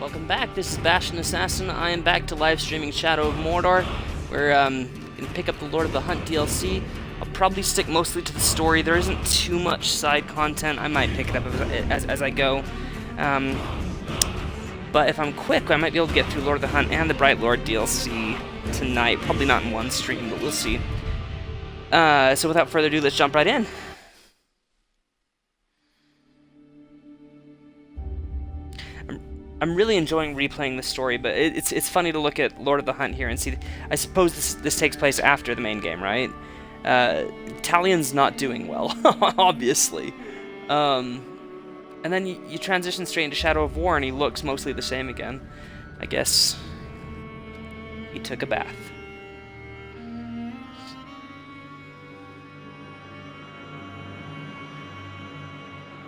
Welcome back, this is Bastion Assassin. I am back to live streaming Shadow of Mordor. We're going to pick up the Lord of the Hunt DLC. I'll probably stick mostly to the story. There isn't too much side content. I might pick it up as I go. But if I'm quick, I might be able to get through Lord of the Hunt and the Bright Lord DLC tonight. Probably not in one stream, but we'll see. So without further ado, let's jump right in. I'm really enjoying replaying the story, but it's funny to look at Lord of the Hunt here and see. I suppose this takes place after the main game, right? Talion's not doing well, obviously. And then you transition straight into Shadow of War, and he looks mostly the same again. I guess he took a bath.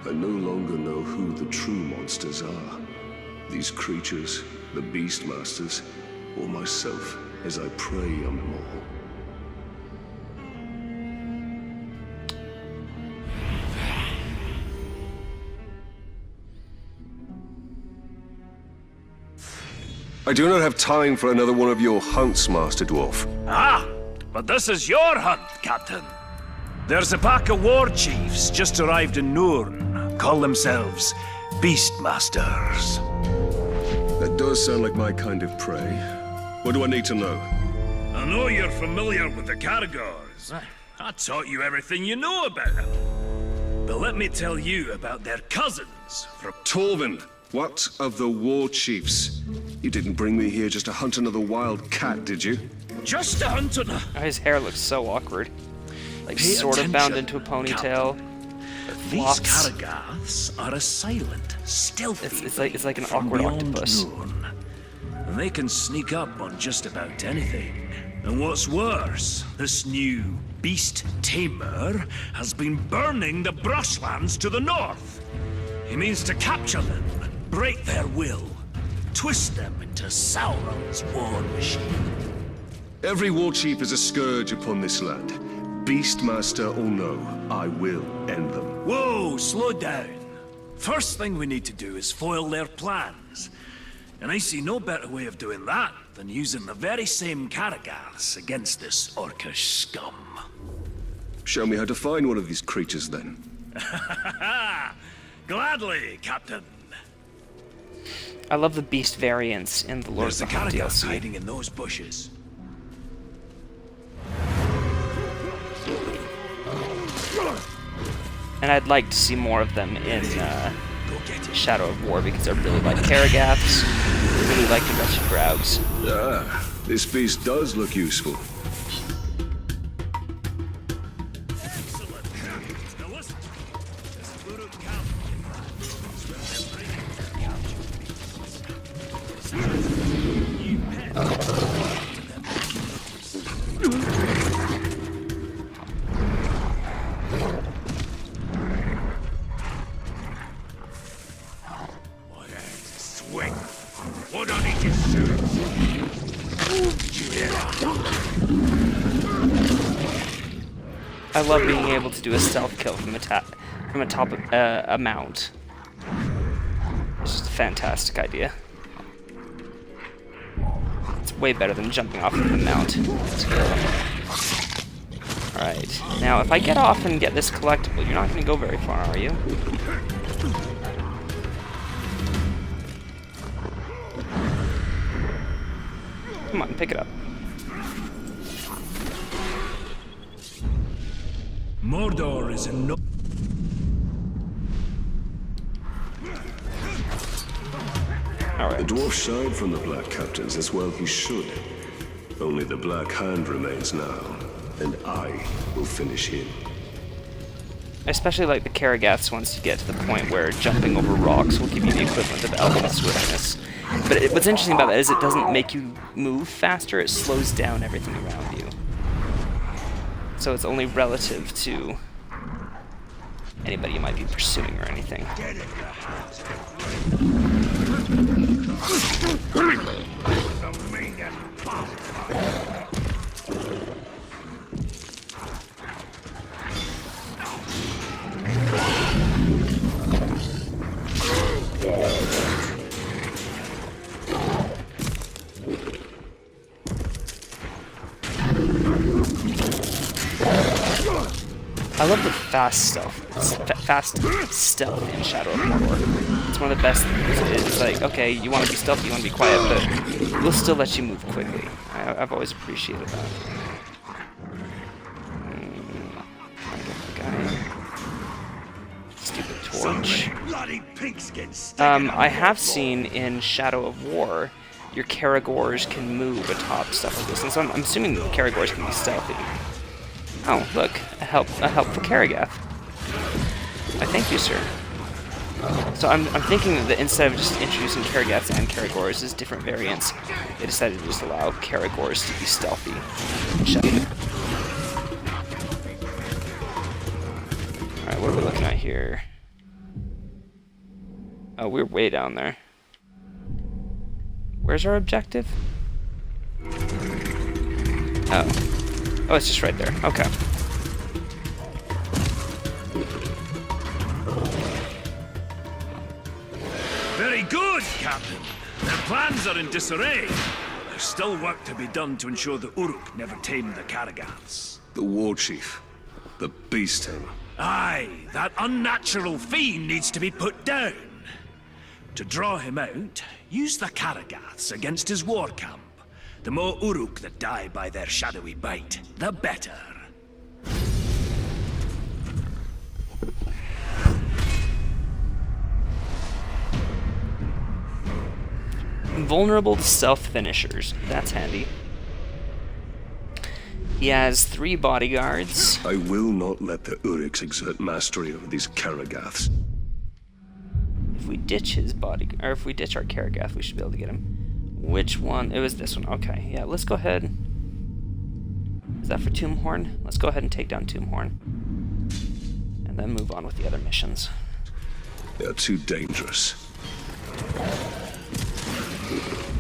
I no longer know who the true monsters are. These creatures, the Beastmasters, or myself as I prey on them all. I do not have time for another one of your hunts, Master Dwarf. Ah, but this is your hunt, Captain. There's a pack of war chiefs just arrived in Nurn. Call themselves Beastmasters. That does sound like my kind of prey. What do I need to know? I know you're familiar with the Caragors. I taught you everything you know about them. But let me tell you about their cousins from... Torvin, what of the war chiefs? You didn't bring me here just to hunt another wild cat, did you? Just to hunt another... His hair looks so awkward. Like, Pay sort of bound into a attention, ponytail. These Flops. Caragors are a silent, stealthy... It's like an from awkward beyond octopus. Nurn. And they can sneak up on just about anything. And what's worse, this new beast tamer has been burning the brushlands to the north. He means to capture them, break their will, twist them into Sauron's war machine. Every war chief is a scourge upon this land. Beastmaster or no, I will end them. Whoa, slow down. First thing we need to do is foil their plans. And I see no better way of doing that than using the very same Caragors against this orcish scum. Show me how to find one of these creatures, then. Gladly, Captain. I love the beast variants in the Lord There's of the the Hunt Caragors DLC. hiding in those bushes. And I'd like to see more of them in Go get it. Shadow of War, because I really like Caragaths. I really like the Wretched Graugs. Ah, this beast does look useful. Excellent. Now listen. This is Uruk Khan. It's where they're bringing you pet. Swing. What on it is, sir? I love being able to do a stealth kill from atop of a mount. It's just a fantastic idea. It's way better than jumping off of the mount. Let's go. Alright, now if I get off and get this collectible, you're not going to go very far, are you? Come on, pick it up. Mordor is in no... Alright. The dwarf shied from the Black Captains as well he should. Only the Black Hand remains now, and I will finish him. I especially like the Caragaths once you get to the point where jumping over rocks will give you the equivalent of elven swiftness. But what's interesting about that is it doesn't make you move faster, it slows down everything around you. So it's only relative to anybody you might be pursuing or anything. I love the fast stealth in Shadow of Mordor. It's one of the best things. It's like, okay, you want to be stealthy, you want to be quiet, but we'll still let you move quickly. I've always appreciated that. Stupid torch. I have seen in Shadow of War, your Caragors can move atop stuff like this, and so I'm assuming that the Caragors can be stealthy. Oh, look, a helpful Karagath. I thank you, sir. So I'm thinking that instead of just introducing Karagaths and Caragors as different variants, they decided to just allow Caragors to be stealthy. Alright, what are we looking at here? Oh, we're way down there. Where's our objective? Oh. Oh, it's just right there. Okay. Very good, Captain. Their plans are in disarray. There's still work to be done to ensure the Uruk never tame the Karagats. The war chief. The beast tamer. Aye, that unnatural fiend needs to be put down. To draw him out, use the Karagats against his war camp. The more Uruk that die by their shadowy bite, the better. Vulnerable to stealth finishers. That's handy. He has 3 bodyguards. I will not let the Uruks exert mastery over these Karagaths. If we ditch his bodyguard, or if we ditch our Karagath, we should be able to get him. Which one? It was this one. Okay, yeah, let's go ahead. Is that for Tombhorn? Let's go ahead and take down Tombhorn. And then move on with the other missions. They are too dangerous.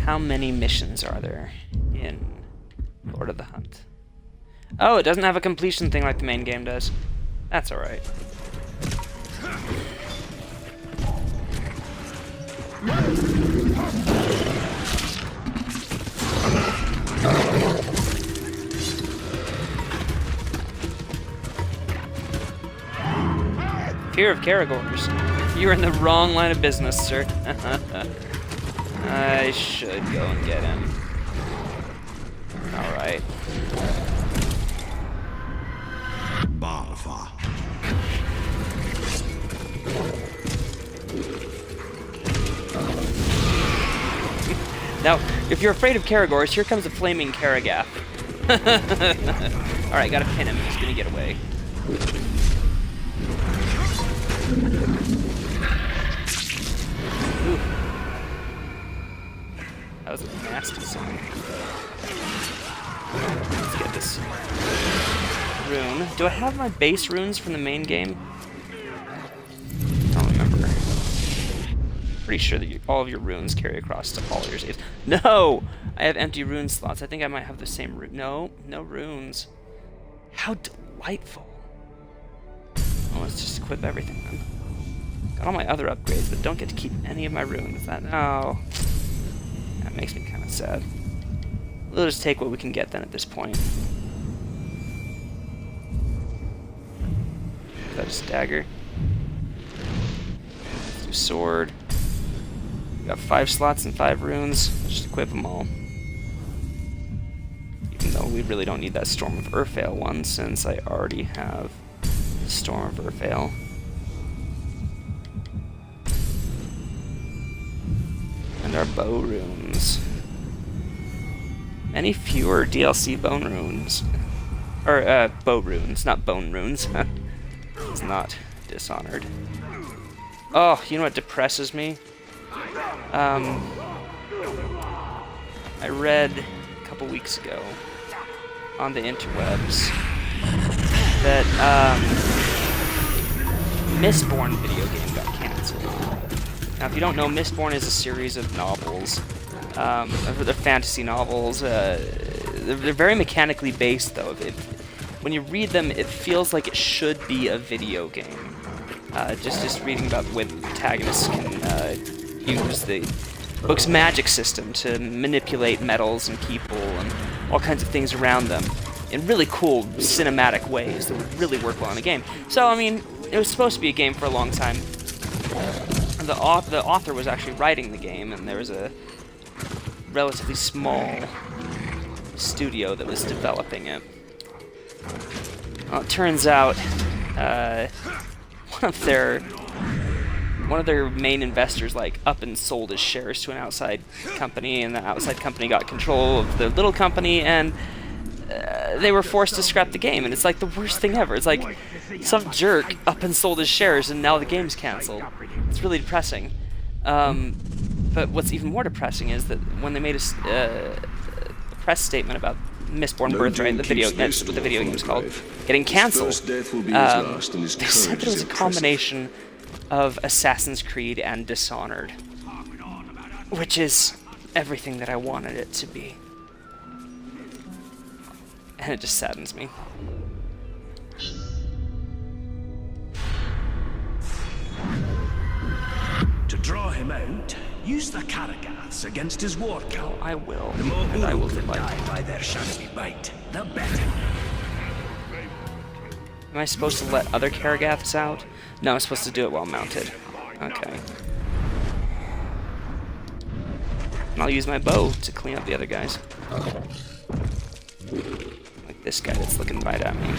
How many missions are there in Lord of the Hunt? Oh, it doesn't have a completion thing like the main game does. That's alright. Fear of Caragors. You're in the wrong line of business, sir. I should go and get him. Alright. Barfa. Now, if you're afraid of Caragors, here comes a flaming Karagath. Alright, gotta pin him. He's gonna get away. Ooh. That was a nasty sound. Let's get this rune. Do I have my base runes from the main game? I don't remember. Pretty sure that all of your runes carry across to all your saves. No! I have empty rune slots. I think I might have the same rune. No, no runes. How delightful. Oh, let's just equip everything then. Got all my other upgrades, but don't get to keep any of my runes. That makes me kind of sad. We'll just take what we can get then at this point. Is that a dagger? Let's do sword. We got 5 slots and 5 runes. Let's just equip them all. Even though we really don't need that Storm of Urfael one, since I already have the Storm of Urfael. And our bow runes. Any fewer DLC bone runes. Or, bow runes, not bone runes. It's not Dishonored. Oh, you know what depresses me? I read a couple weeks ago on the interwebs that, Mistborn video game got cancelled. Now, if you don't know, Mistborn is a series of novels. They're fantasy novels. They're very mechanically based, though. When you read them, it feels like it should be a video game. Just reading about the way the protagonists can use the book's magic system to manipulate metals and people and all kinds of things around them. in really cool cinematic ways that would really work well in a game. So, I mean, it was supposed to be a game for a long time. The author was actually writing the game, and there was a relatively small studio that was developing it. Well, it turns out one of their main investors up and sold his shares to an outside company, and the outside company got control of the little company, and they were forced to scrap the game. And it's like the worst thing ever. It's like some jerk up and sold his shares, and now the game's canceled. It's really depressing. But what's even more depressing is that when they made a press statement about Mistborn Birthright, the video game was called, getting cancelled, they said that it was a combination of Assassin's Creed and Dishonored, which is everything that I wanted it to be. And it just saddens me. To draw him out, use the Karagaths against his war count. I will, The more and I will Uruk that delight. die by their shadowy bite, the better. Am I supposed to let other Karagaths out? No, I'm supposed to do it while mounted. Okay. And I'll use my bow to clean up the other guys. Like this guy that's looking right at me.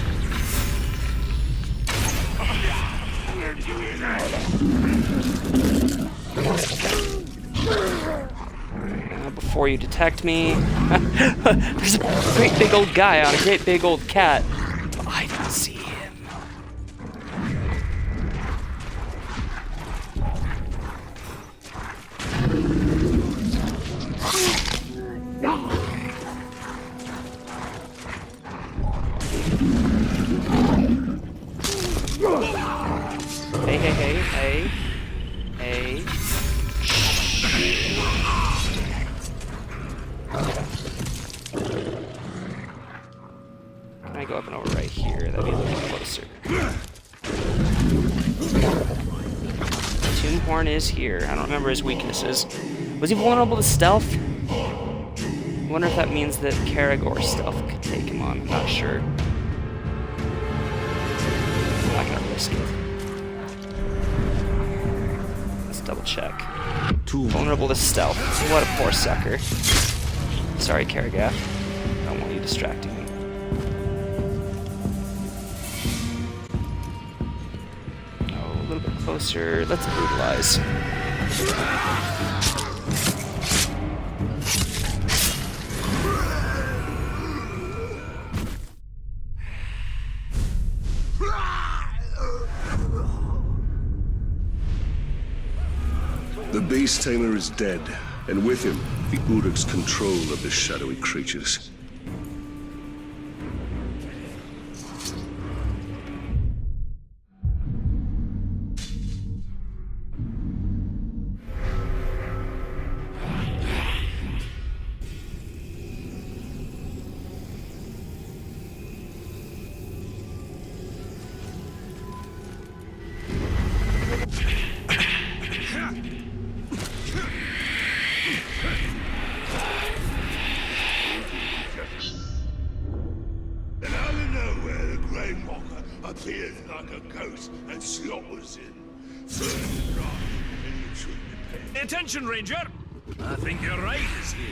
Now, before you detect me... There's a great big old guy on a great big old cat. But I didn't see him. Hey. Can I go up and over right here? That'd be a little closer. Tombhorn is here. I don't remember his weaknesses. Was he vulnerable to stealth? I wonder if that means that Karagor's stealth could take him on. I'm not sure. I'm not gonna risk it. Let's double check. Vulnerable to stealth. What a poor sucker. Sorry, Karagath. I don't want you distracting me. Oh, a little bit closer. Let's brutalize. The Beast Tamer is dead, and with him, the Uruk's control of the shadowy creatures. Appears like a ghost and slaughters him. Attention, Ranger! I think your right is here.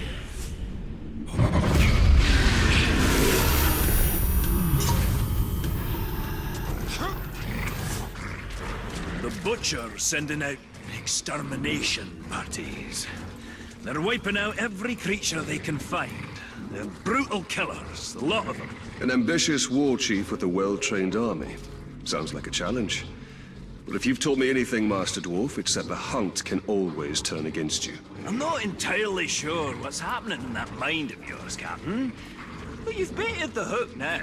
The Butcher's sending out extermination parties. They're wiping out every creature they can find. They're brutal killers, a lot of them. An ambitious war chief with a well-trained army. Sounds like a challenge. But if you've taught me anything, Master Dwarf, it's that the hunt can always turn against you. I'm not entirely sure what's happening in that mind of yours, Captain. But you've baited the hook now.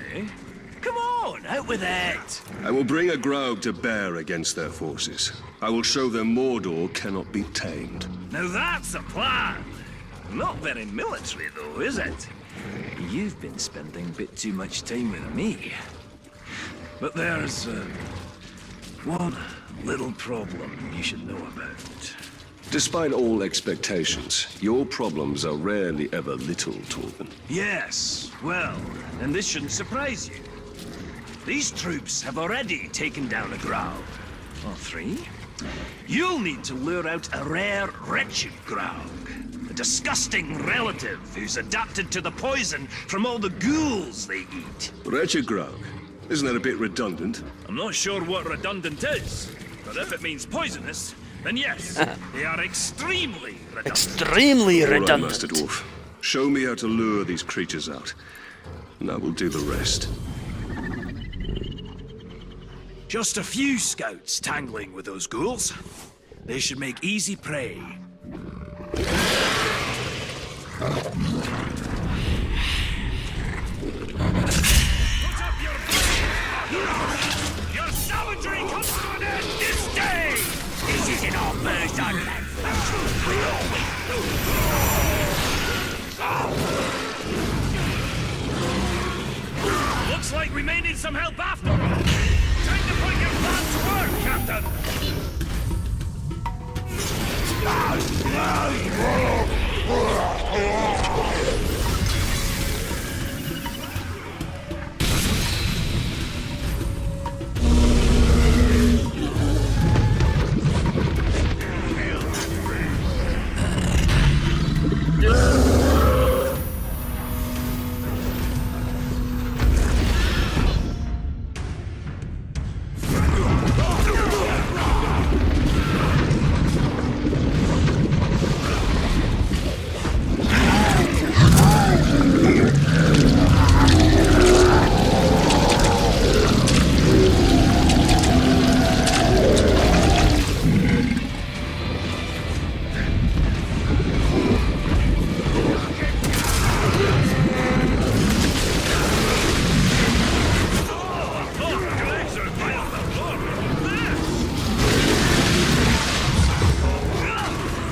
Come on, out with it! I will bring a Graug to bear against their forces. I will show them Mordor cannot be tamed. Now that's a plan! Not very military, though, is it? You've been spending a bit too much time with me. But there's one little problem you should know about. Despite all expectations, your problems are rarely ever little, Torben. Yes, well, and this shouldn't surprise you. These troops have already taken down a Grau. Or 3. You'll need to lure out a rare, wretched Graug. A disgusting relative who's adapted to the poison from all the ghouls they eat. Wretched Graug. Isn't that a bit redundant? I'm not sure what redundant is, but if it means poisonous, then yes, they are extremely redundant. Extremely All right, redundant. Master Dwarf. Show me how to lure these creatures out, and I will do the rest. Just a few scouts tangling with those ghouls. They should make easy prey. Put up your savagery comes to an end this day! This isn't our first unland. Looks like we may need some help after all. Time to put your plan to work, Captain!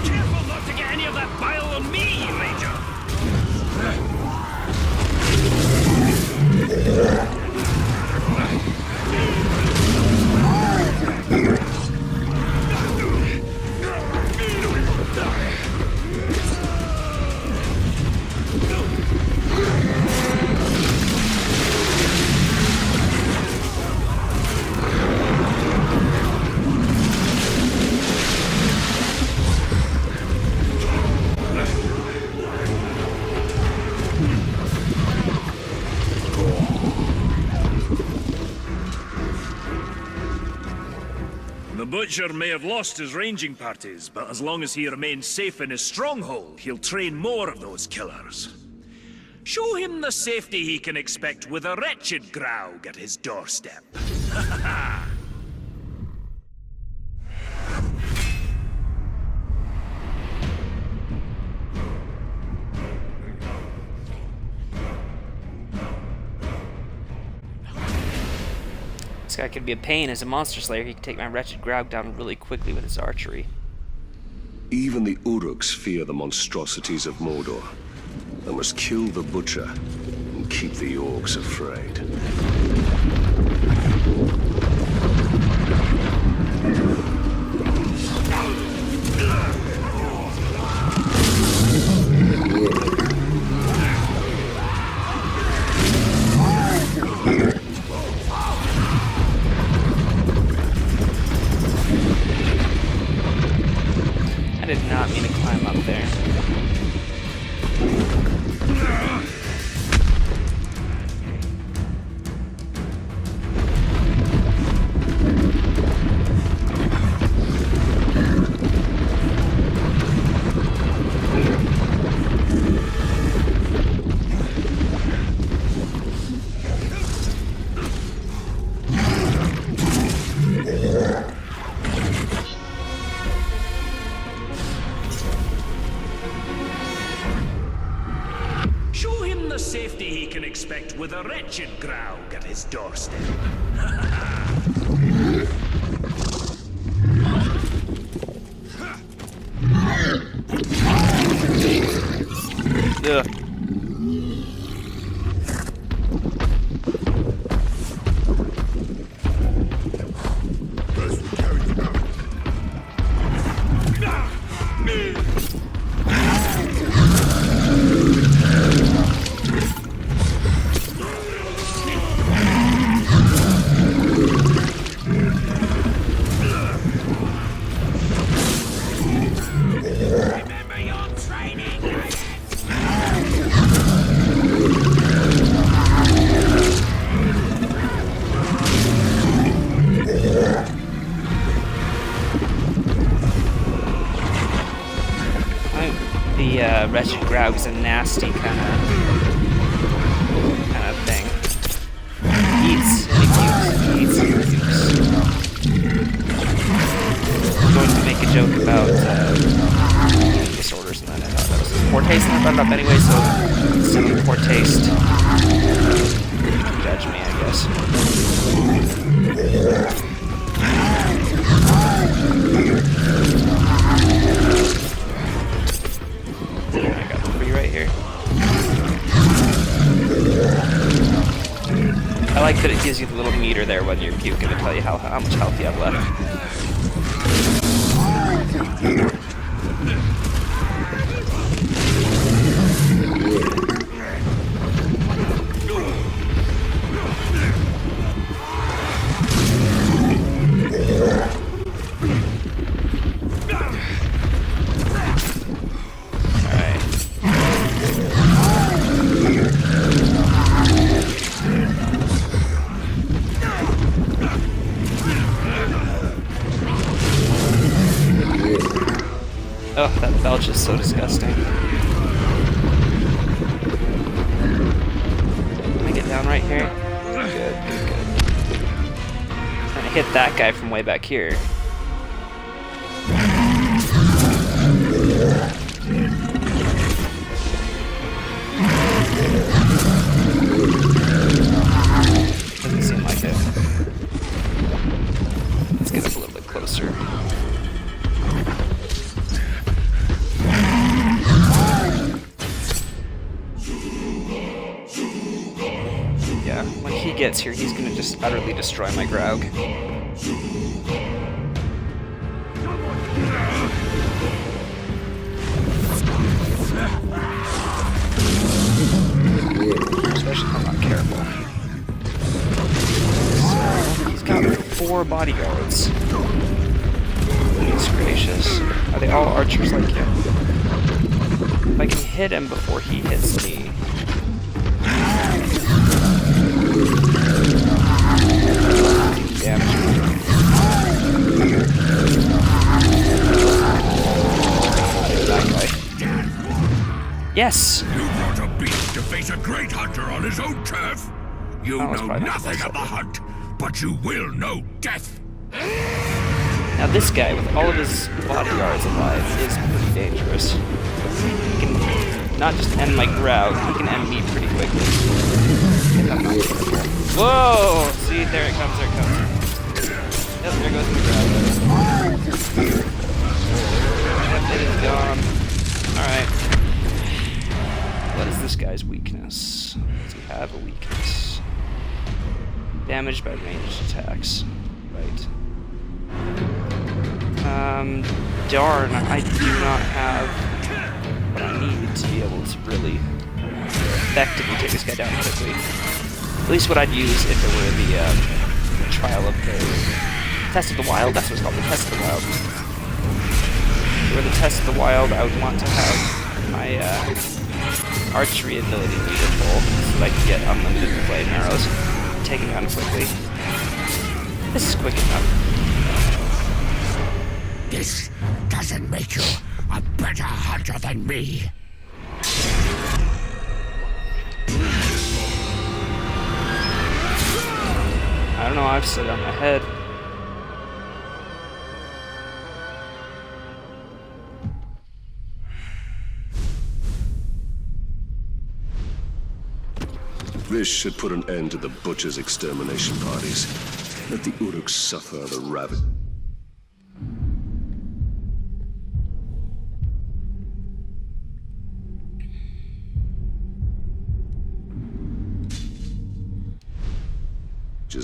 Careful not to get any of that bile on me, Ranger! The Butcher may have lost his ranging parties, but as long as he remains safe in his stronghold, he'll train more of those killers. Show him the safety he can expect with a wretched Graug at his doorstep. This guy could be a pain as a monster slayer. He could take my wretched Graug down really quickly with his archery. Even the Uruks fear the monstrosities of Mordor. I must kill the Butcher and keep the orcs afraid. I did not mean to climb up there. Show him the safety he can expect with a wretched Graug at his doorstep. Ugh. First we carry them out. The wretched Graug's a nasty kind of thing. He eats pukes. I'm going to make a joke about eating disorders, and then I thought that was poor taste, and I brought it up anyway, so some of the poor taste. You can judge me, I guess. I got it for you right here. I like that it gives you the little meter there when you're puking to tell you how much health you have left. Oh, that belch is so disgusting. Can I get down right here? Good. Trying to hit that guy from way back here. Doesn't seem like it. Let's get up a little bit closer. Yeah, when he gets here, he's gonna just utterly destroy my Graug. Especially if I'm not careful. So, he's got 4 bodyguards. Goodness gracious. Are they all archers like him? If I can hit him before he hits me. Yes! You brought a beast to face a great hunter on his own turf. You know nothing of the hunt, but you will know death. Now this guy, with all of his bodyguards alive, is pretty dangerous. He can not just end my Graug, he can end me pretty quickly. If I'm not careful. Whoa! See, there it comes. Yep, there goes my Graug. Yep, it is gone. Alright. What is this guy's weakness? Does he have a weakness? Damaged by ranged attacks. Right. Darn, I do not have what I need to be able to really effectively take this guy down quickly. At least what I'd use if it were the trial of the Test of the Wild. That's what it's called, the Test of the Wild. If it were the Test of the Wild, I would want to have my archery ability meter full so that I can get unlimited flame arrows, taken down quickly. This is quick enough. This doesn't make you a better hunter than me. I don't know, I've stood on my head. This should put an end to the butchers' extermination parties. Let the Uruks suffer the ravages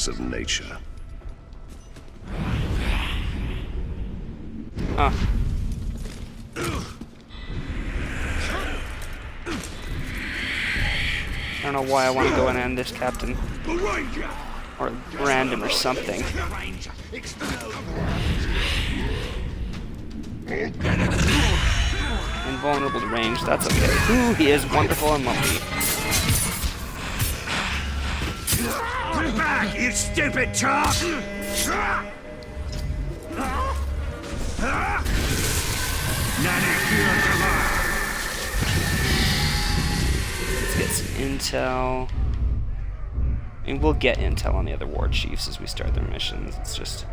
of nature. Huh. I don't know why I want to go and end this captain. Or random or something. Invulnerable to range, that's okay. Ooh, he is wonderful and lumpy. Back, you stupid chop! intel. I mean, we'll get intel on the other war chiefs as we start their missions. It's just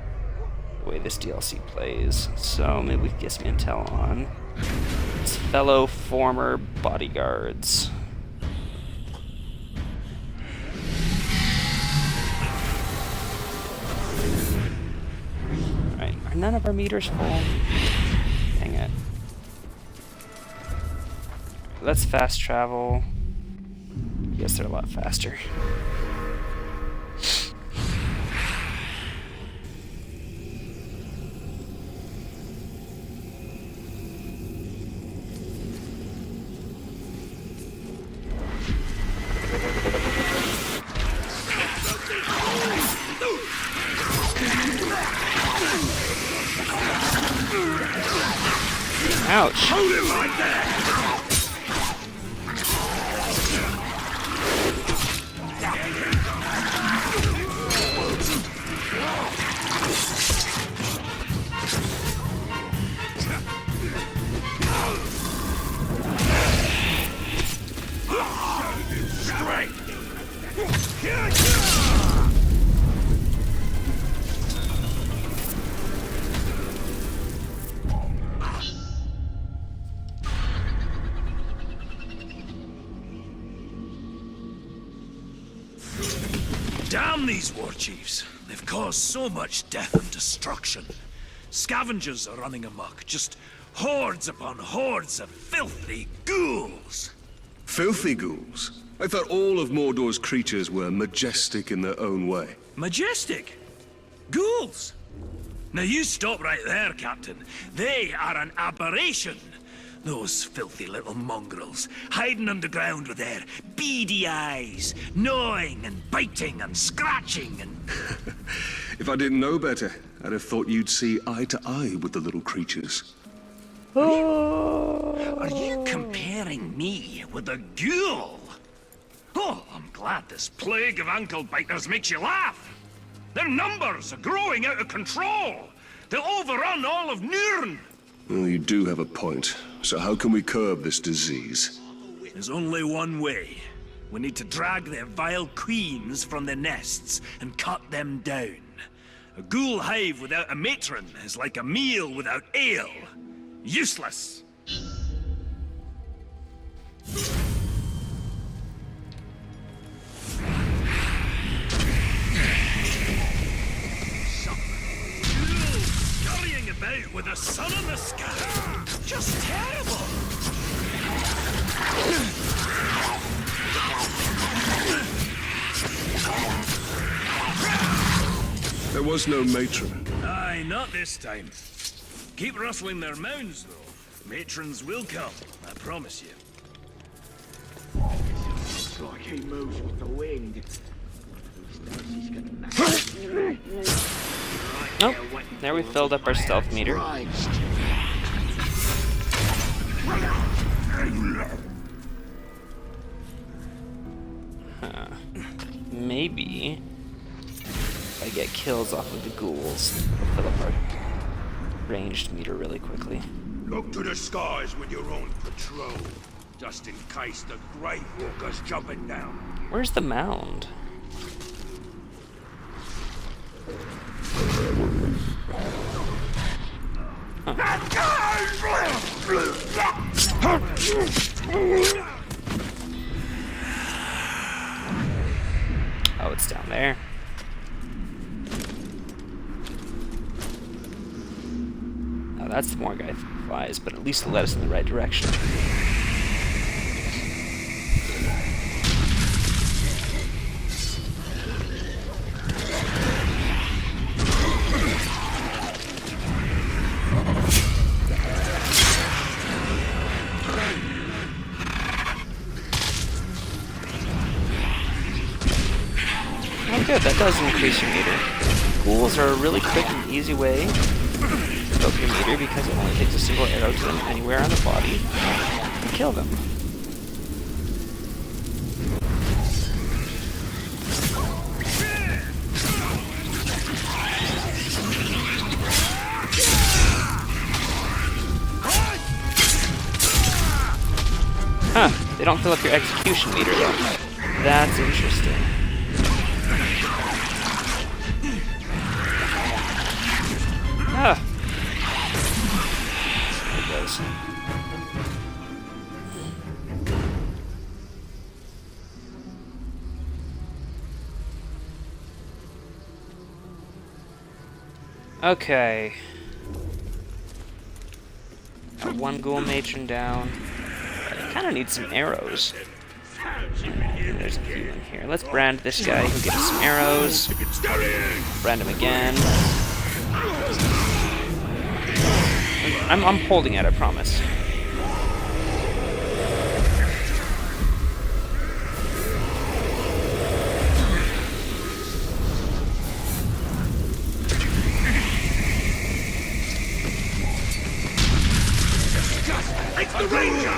the way this DLC plays. So maybe we can get some intel on his fellow former bodyguards. Alright, are none of our meters full? Dang it. Let's fast travel. Yes, they're a lot faster. Ouch. Hold it like that! Damn these war chiefs. They've caused so much death and destruction. Scavengers are running amok, just hordes upon hordes of filthy ghouls. Filthy ghouls? I thought all of Mordor's creatures were majestic in their own way. Majestic? Ghouls? Now you stop right there, Captain. They are an aberration. Those filthy little mongrels, hiding underground with their beady eyes, gnawing and biting and scratching and... If I didn't know better, I'd have thought you'd see eye to eye with the little creatures. Are you comparing me with a ghoul? Oh, I'm glad this plague of ankle biters makes you laugh. Their numbers are growing out of control. They'll overrun all of Nirn. Well, you do have a point. So how can we curb this disease? There's only one way. We need to drag their vile queens from their nests and cut them down. A ghoul hive without a matron is like a meal without ale. Useless. Scurrying about with the sun in the sky. Just terrible. There was no matron. Aye, not this time. Keep rustling their mounds, though. Matrons will come, I promise you. It's like he moves with the wind. Nope. There we filled up our stealth meter. Maybe if I get kills off of the ghouls, we'll fill up our ranged meter really quickly. Look to the skies when you're on patrol, just in case the Grave Walker's jumping down. Where's the mound? Oh, it's down there. Oh, that's the more guy flies, but at least it'll let us in the right direction. Oh good, that does increase your meter. Ghouls are a really quick and easy way to fill up your meter because it only takes a single arrow to them anywhere on the body to kill them. Huh, they don't fill up your execution meter though. That's interesting. Ah. There it goes. Okay. Got one ghoul matron down. I kind of need some arrows. And there's a few in here. Let's brand this guy who gives us some arrows. Brand him again. I'm holding it, I promise. It's the ranger!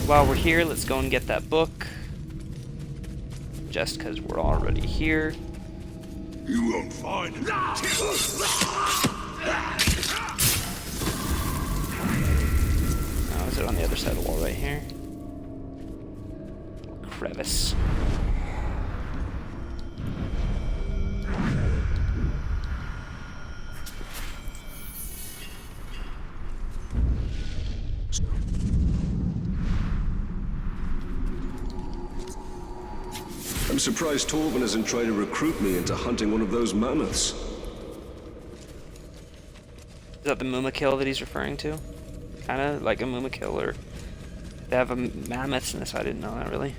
While we're here, let's go and get that book. Just because we're already here. You won't find it. Oh, is it on the other side of the wall right here? Crevice. I'm surprised Torvin hasn't tried to recruit me into hunting one of those mammoths. Is that the Mumakill that he's referring to? Kinda like a Mumakill, or they have a mammoths in this. I didn't know that, really.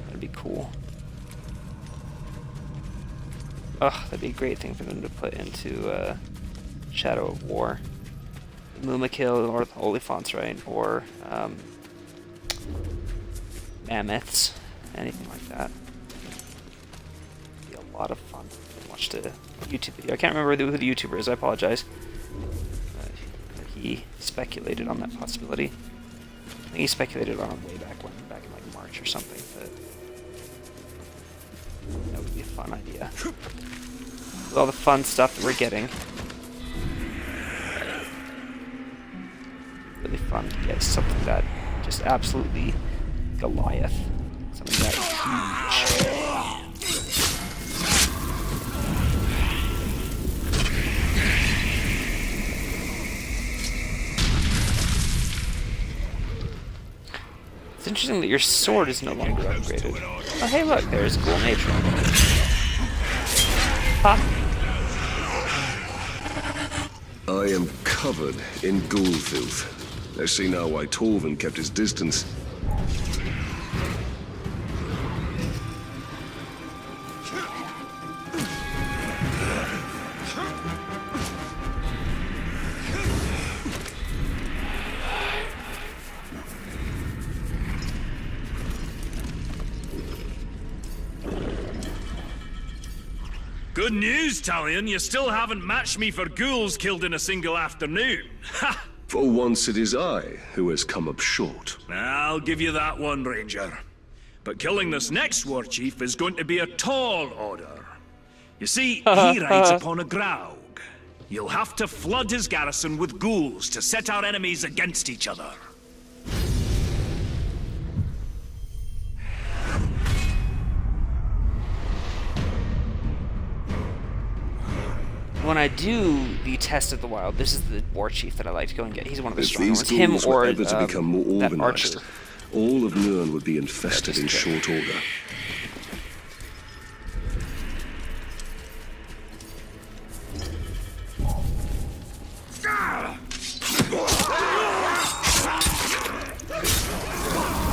That'd be cool. Ugh, that'd be a great thing for them to put into Shadow of War. Mumakill or Oliphants, right? Or mammoths, anything like that. Be a lot of fun. I watched a YouTube video. I can't remember who the YouTuber is. I apologize. He speculated on that possibility. I think he speculated on it way back when, back in like March or something. But that would be a fun idea. With all the fun stuff that we're getting. Really fun to get something that just absolutely Goliath. Something that huge. It's interesting that your sword is no longer upgraded. Oh hey look, there's a cool matron. Ha! I am covered in ghoul filth. I see now why Torvin kept his distance. Good news, Talion. You still haven't matched me for ghouls killed in a single afternoon. Ha! For once it is I who has come up short. I'll give you that one, Ranger. But killing this next war chief is going to be a tall order. You see, he rides upon a graug. You'll have to flood his garrison with ghouls to set our enemies against each other. When I do the Test of the Wild, this is the war chief that I like to go and get. He's one of the If stronger these ones. Him ghouls or were ever to become more that organized, archer. all of Nirn would be infested in short order.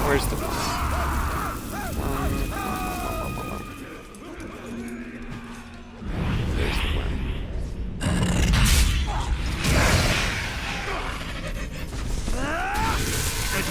Where's the There's the worm. The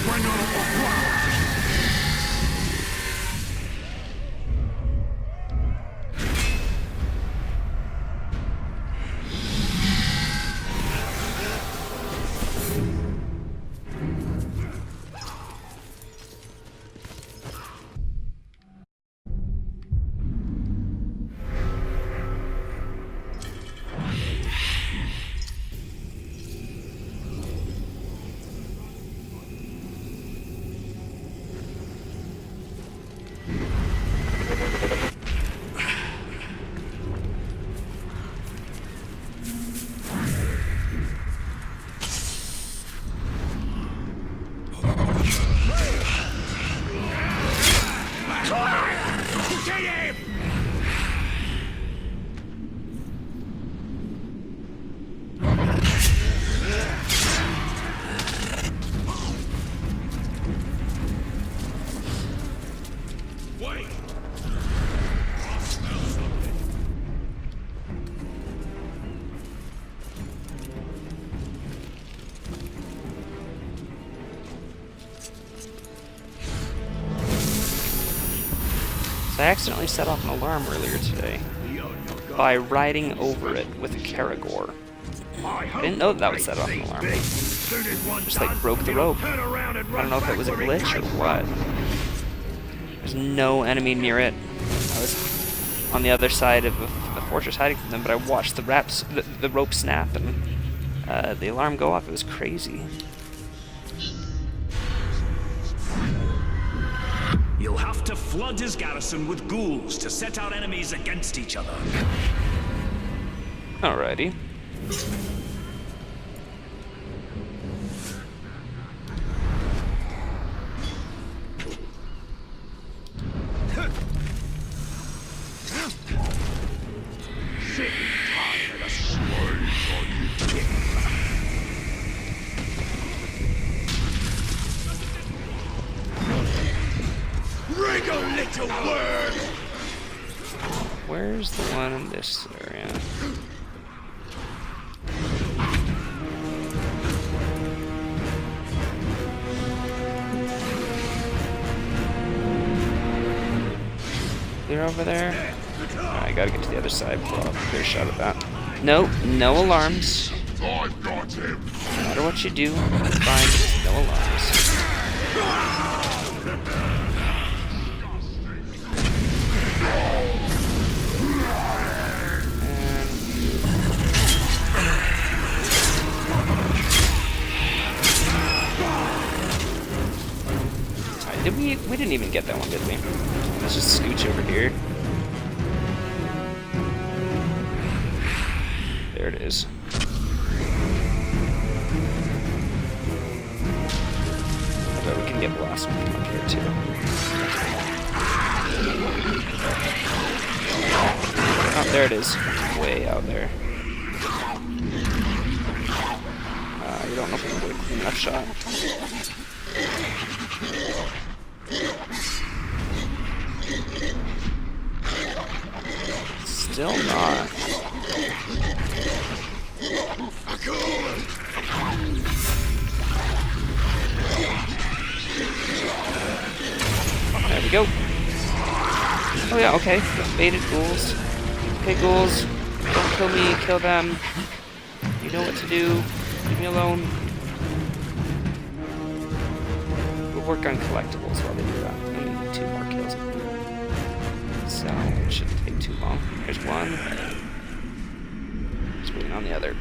So I accidentally set off an alarm earlier today by riding over it with a Karagor. I didn't know that would set off an alarm. Just like broke the rope. I don't know if it was a glitch or what. There's no enemy near it. I was on the other side of the fortress hiding from them, but I watched the rope snap and the alarm go off. It was crazy. You'll have to flood his garrison with ghouls to set our enemies against each other. Alrighty. Where's the one in this area? They're over there. I gotta get to the other side before I'll get a shot at that. Nope, no alarms. I've got him. No matter what you do, it's fine. No alarms. We didn't even get that one, did we? Let's just scooch over here. There it is. I bet we can get the last one from up here too. Oh, there it is. Way out there. You don't know if we can get a clean enough shot. Still not. There we go. Oh yeah, okay. Baited ghouls. Okay, ghouls. Don't kill me, kill them. You know what to do. Leave me alone. We'll work on collectibles while they do that. I need 2 more kills. So, it shouldn't take too long. There's one. Just waiting on the other.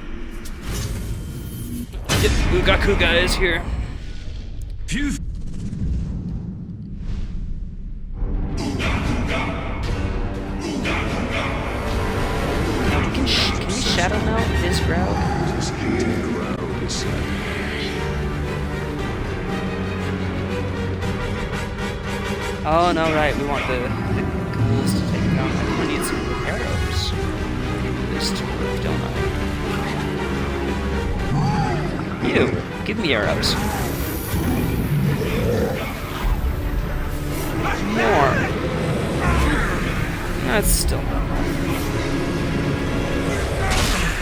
Get the Ugaku guys here. Phew. Can we shadow mount his Graug? Just eating ground is Oh no, right. We want the ghouls to take it down. I need some arrows. This to work, don't I? You, give me arrows. More. That's still not.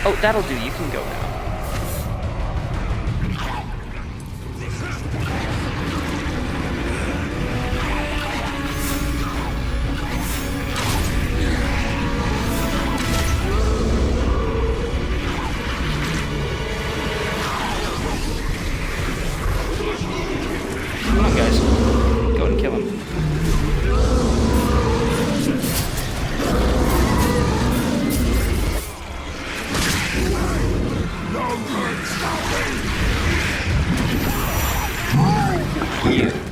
Oh, that'll do. You can go now. Come on, guys. Go and kill him.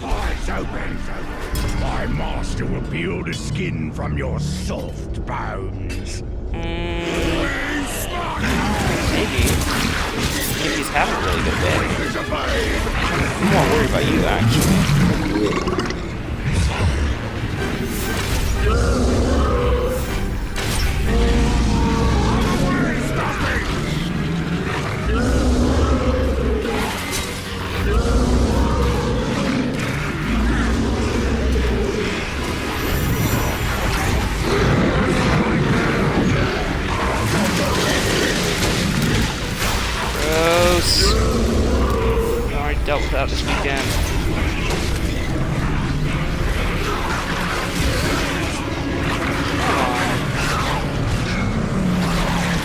Eyes open. My master will peel the skin from your soft bones. Maybe. Maybe he's having a really good day. I'm more worried about you, actually. Gross. I already dealt with that this weekend.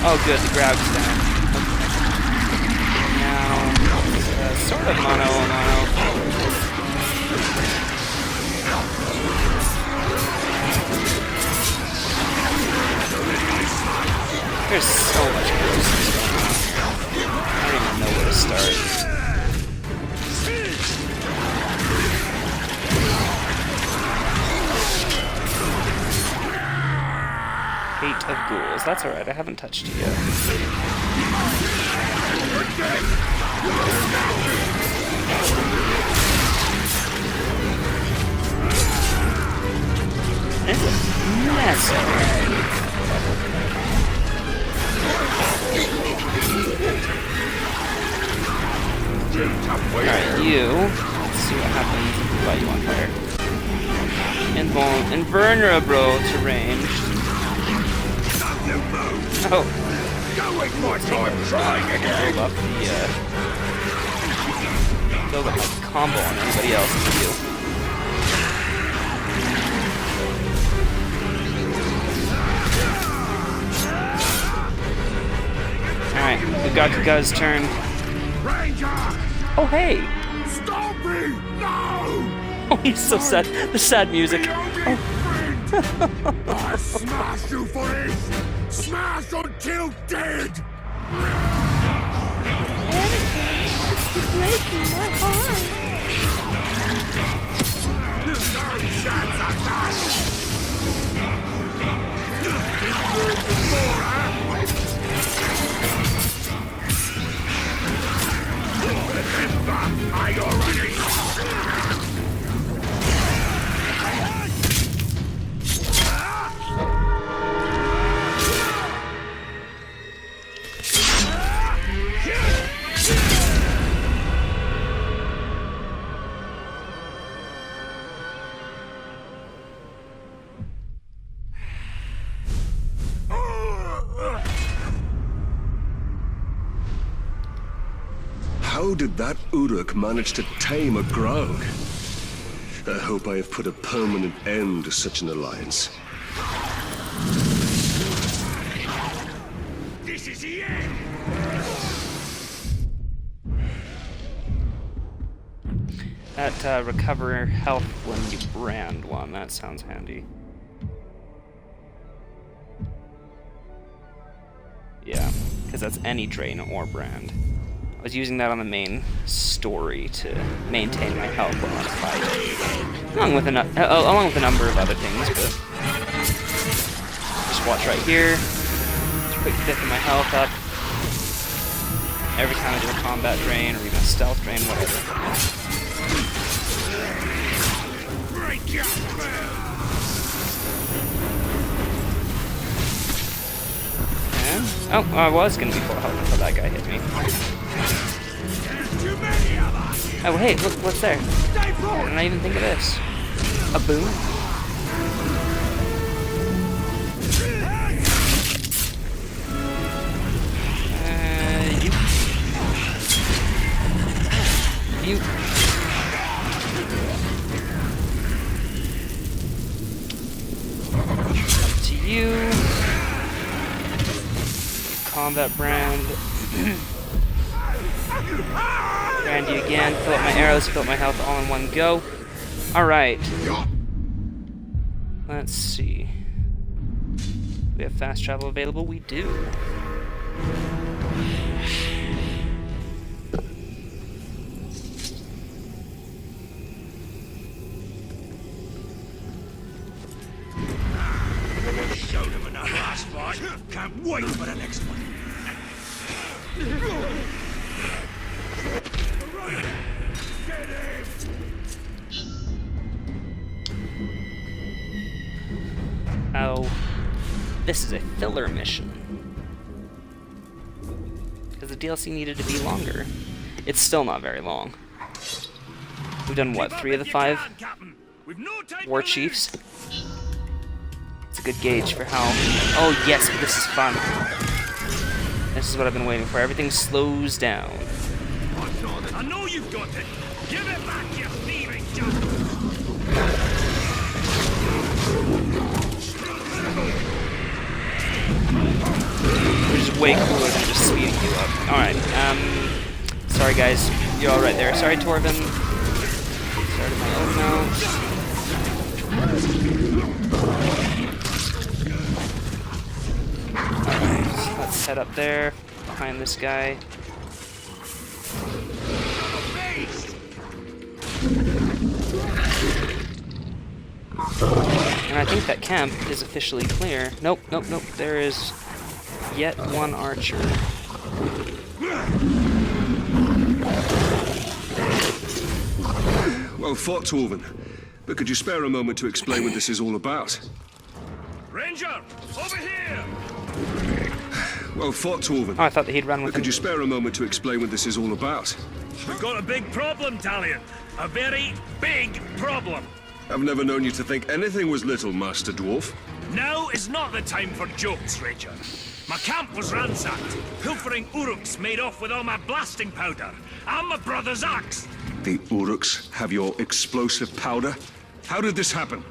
Oh, good, the grab's down. Now, sort of mono. There's so much grossness going on. I don't even know where to start. Hate of ghouls. That's alright, I haven't touched you yet. It's a mess already. Alright, you. Let's see what happens if we light you on fire. Invulnerable to range. Oh. More time trying again. Build up my combo on anybody else than you. Alright, Gaga's turn. Ranger! Oh, hey! Stop me! No! Oh, he's so sad. The sad music. I smash you for this! Smash until dead! It's breaking my heart. No chance of that! I already... How did that Uruk manage to tame a Grog? I hope I have put a permanent end to such an alliance. This is the end! That recover health when you brand one. That sounds handy. Yeah, because that's any drain or brand. I was using that on the main story to maintain my health while I'm fighting, along with a number of other things. But just watch right here. Just quick dip in my health up every time I do a combat drain or even a stealth drain, whatever. And, oh, I was gonna be full health until that guy hit me. Oh, hey, look, what's there? Why didn't I even think of this? A boom? You. Up to you. Combat brand. Brand you again. Fill up my arrows, fill up my health all in one go. Alright. Let's see. We have fast travel available? We do. Showed him enough last fight. Can't wait for the next one. Oh, this is a filler mission. Because the DLC needed to be longer. It's still not very long. We've done what, 3 of the 5 war chiefs? It's a good gauge for how... Oh yes, but this is fun. This is what I've been waiting for. Everything slows down. I know you've got it. Give it back, you thieving junk. We're just way cooler than just speeding you up. Alright, sorry guys, you're all right there. Sorry, Torvin. Started my own mount. Alright, let's head up there, behind this guy. And I think that camp is officially clear. Nope, nope, nope. There is yet one archer. Well fought, Torvin. But could you spare a moment to explain what this is all about? Ranger, over here! Well fought, Torvin. Oh, I thought that he'd run with But could him. you spare a moment to explain what this is all about? We've got a big problem, Talion. A very big problem. I've never known you to think anything was little, Master Dwarf. Now is not the time for jokes, Ranger. My camp was ransacked. Pilfering Uruks made off with all my blasting powder and my brother's axe. The Uruks have your explosive powder? How did this happen?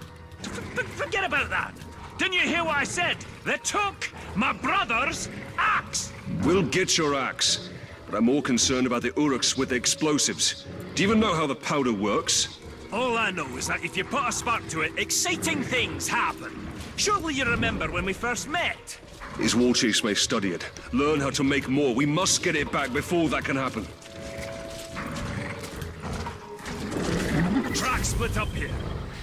Forget about that. Didn't you hear what I said? They took my brother's axe. We'll get your axe. But I'm more concerned about the Uruks with the explosives. Do you even know how the powder works? All I know is that if you put a spark to it, exciting things happen. Surely you remember when we first met. His war chiefs may study it. Learn how to make more. We must get it back before that can happen. Track split up here.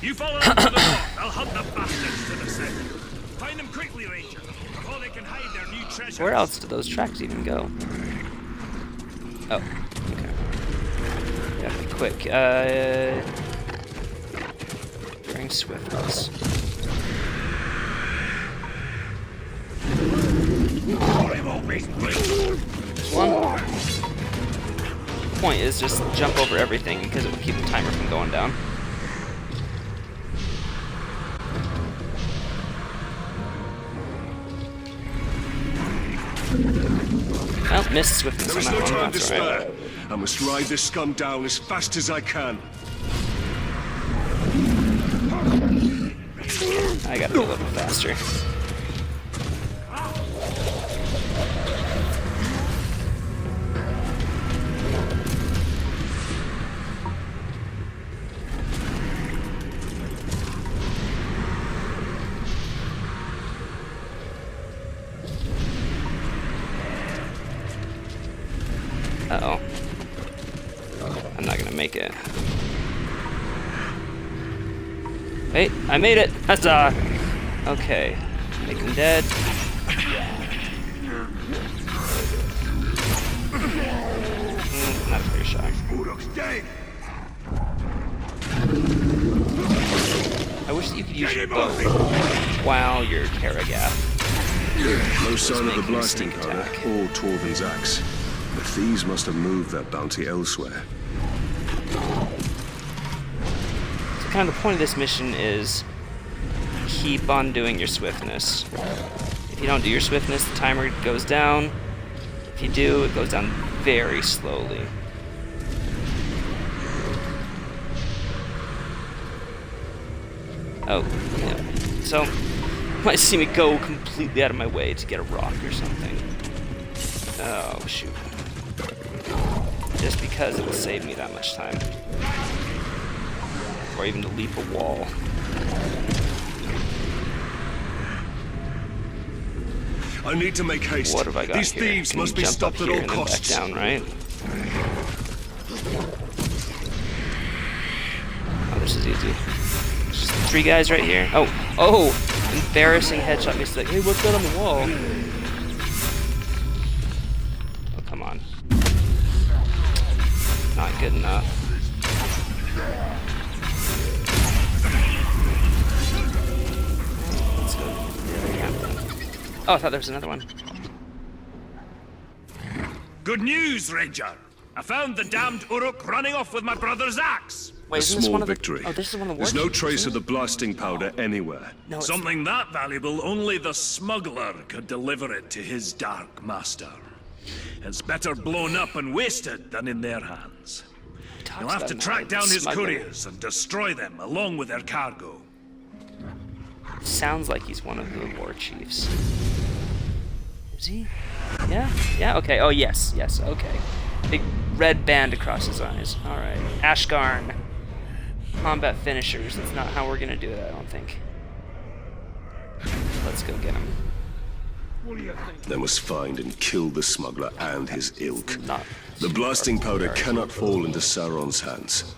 You follow them to the north. I'll hunt the bastards to the south. Find them quickly, Ranger, before they can hide their new treasure. Where else do those tracks even go? Oh, okay. Gotta be quick. During swiftness. One point is just jump over everything because it will keep the timer from going down. Well, missed swiftness There on is no that one. time to That's all right. spare. I must ride this scum down as fast as I can. I gotta be a little faster. Uh-oh. I'm not gonna make it. Wait, I made it! Huzzah! Okay. Make him dead. Not a clear shot. I wish that you could use your bow while you're Karagath. No sign of the making a blasting sneak powder attack. or Torvin's axe. The thieves must have moved that bounty elsewhere. So kind of the point of this mission is keep on doing your swiftness. If you don't do your swiftness, the timer goes down. If you do, it goes down very slowly. Oh, yeah. So, you might see me go completely out of my way to get a rock or something. Oh, shoot. Just because it will save me that much time. Or even to leap a wall. I need to make haste. What have I got These here? thieves Can must you be jump stopped up at here all and then costs. back down, right? Oh, this is easy. Just 3 guys right here. Oh, oh! Embarrassing headshot mistake. Hey, what's that on the wall? Oh, come on. Not good enough. Let's go. Oh, I thought there was another one. Good news, Ranger. I found the damned Uruk running off with my brother's axe. Wait, A isn't this small one of the... victory. Oh, this is one of the There's no warships, trace isn't of the blasting powder anywhere. it? No, it's Something that valuable, only the smuggler could deliver it to his dark master. It's better blown up and wasted than in their hands. talks You'll have about to him track having down his smuggling. couriers and destroy them along with their cargo. Sounds like he's one of the war chiefs. Is he? Yeah? Yeah? Okay. Oh, yes. Yes. Okay. Big red band across his eyes. Alright. Ashgarn. Combat finishers. That's not how we're gonna do it, I don't think. Let's go get him. They must find and kill the smuggler and his ilk. Not The blasting powder cannot fall into Sauron's hands.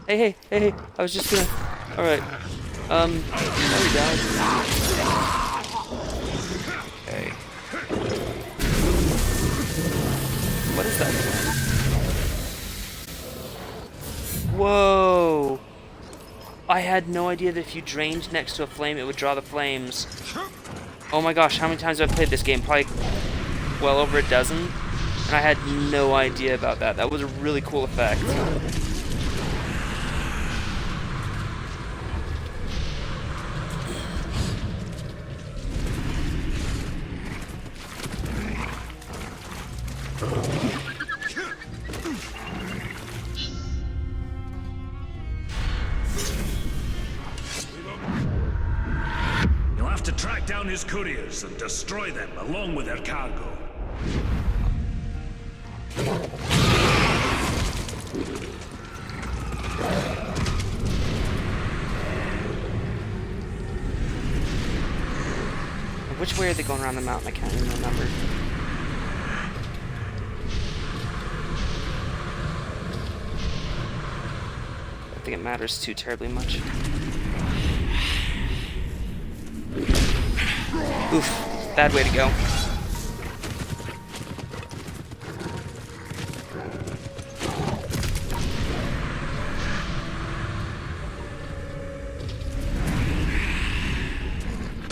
Hey, hey, hey, hey. I was just gonna... Alright. There we go. Okay. What is that flame? Whoa! I had no idea that if you drained next to a flame, it would draw the flames. Oh my gosh, how many times have I played this game? Probably well over a dozen. And I had no idea about that. That was a really cool effect. You'll have to track down his couriers and destroy them along with their cargo. Which way are they going around the mountain? I can't even remember. I don't think it matters too terribly much. Oof, bad way to go.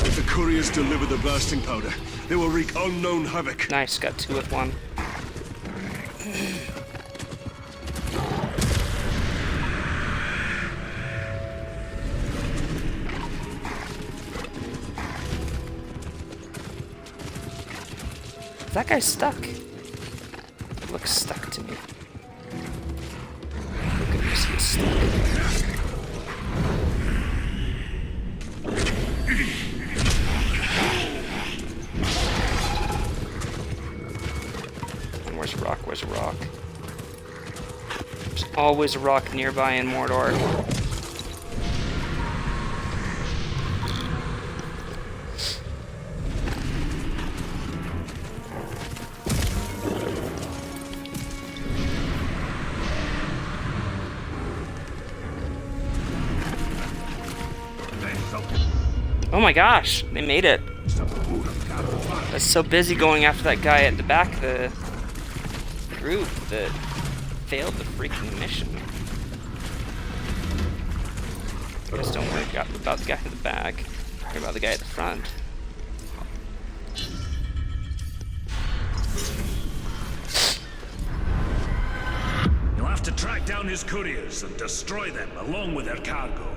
If the couriers deliver the blasting powder, they will wreak unknown havoc. Nice, got two with one. That guy's stuck. He looks stuck to me. Look at this, he's stuck. And where's a rock? Where's a rock? There's always a rock nearby in Mordor. Oh my gosh, they made it. I was so busy going after that guy at the back of the group that failed the freaking mission. I just don't worry about the guy in the back. Worry about the guy at the front. You'll have to track down his couriers and destroy them along with their cargo.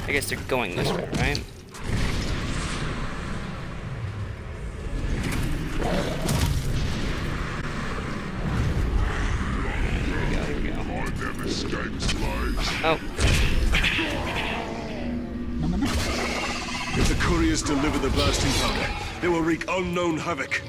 I guess they're going this way, right? Here we go, here we go. Oh. If the couriers deliver the blasting powder, they will wreak unknown havoc.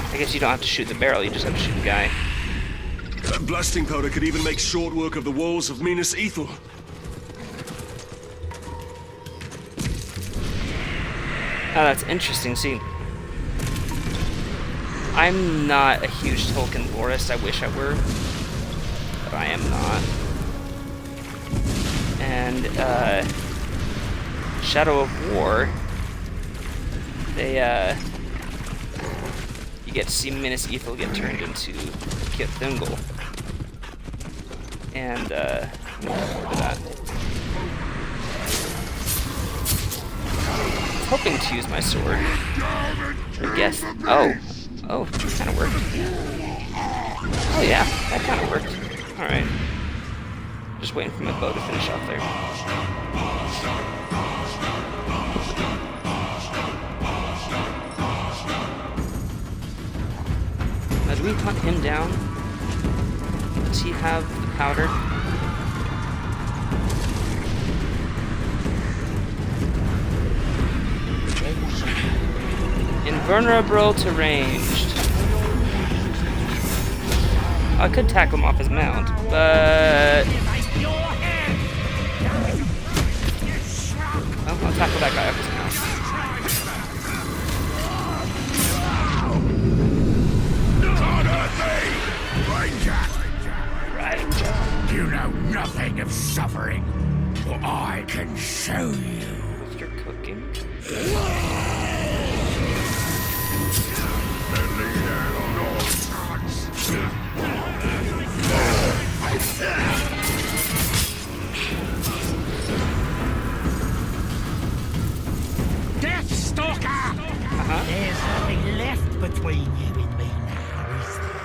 I guess you don't have to shoot the barrel, you just have to shoot the guy. That blasting powder could even make short work of the walls of Minas Ithil. Oh, that's interesting. See, I'm not a huge Tolkien lorist. I wish I were, but I am not. And Shadow of War, they you get to see Minas Ithil get turned into Kit Thungol. And I'm looking forward to that. I'm hoping to use my sword. I guess. Oh, that kind of worked. Oh yeah, that kind of worked. All right. Just waiting for my bow to finish off there. Now, do we hunt him down? Does he have the powder? Invulnerable to ranged. I could tackle him off his mount, but... Oh, I'll tackle that guy off his mount. Right. You know nothing of suffering. Well, I can show you. If you're cooking. Deathstalker! There's nothing left between you and me now, is there?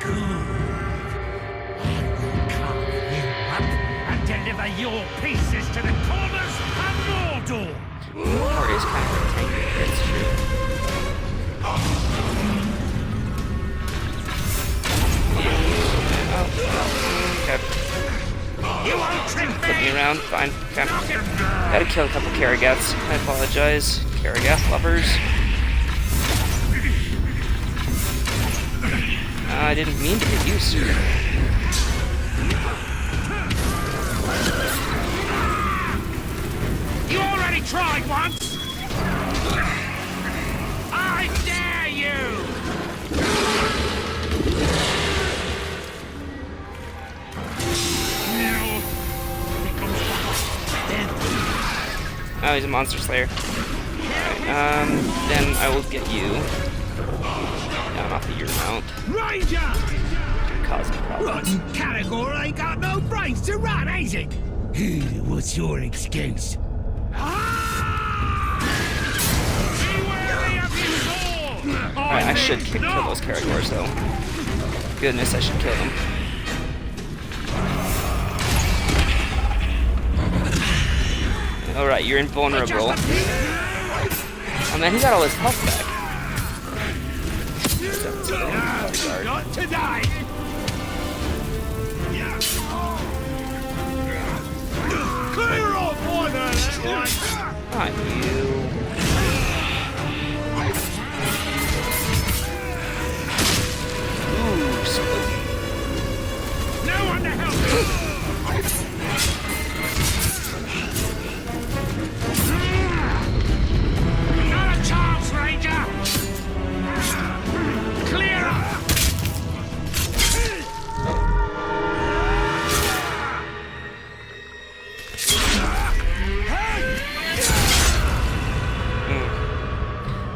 Good. I will carve you up and deliver your pieces to the corners of Mordor! Or is kind of rectangular, it's true. Okay. You won't trick Put me me! around, fine. Okay. Gotta kill a couple Karagats. I apologize. Karagat lovers. I didn't mean to hit you, sir. You already tried once! I dare you! Oh, he's a monster slayer. Alright, then I will get you down off of your mount. Ranger! Causing problems. Rotten Caragor ain't got no brains to run, ain't it? What's your excuse? Alright, I should kill those Karagors, though. Goodness, I should kill them. Alright, you're invulnerable. Oh man, he got all his health back. Not today! Clear off one of them! Not you. Ooh, spooky. No one to help me! Not a chance, Ranger! Clear up!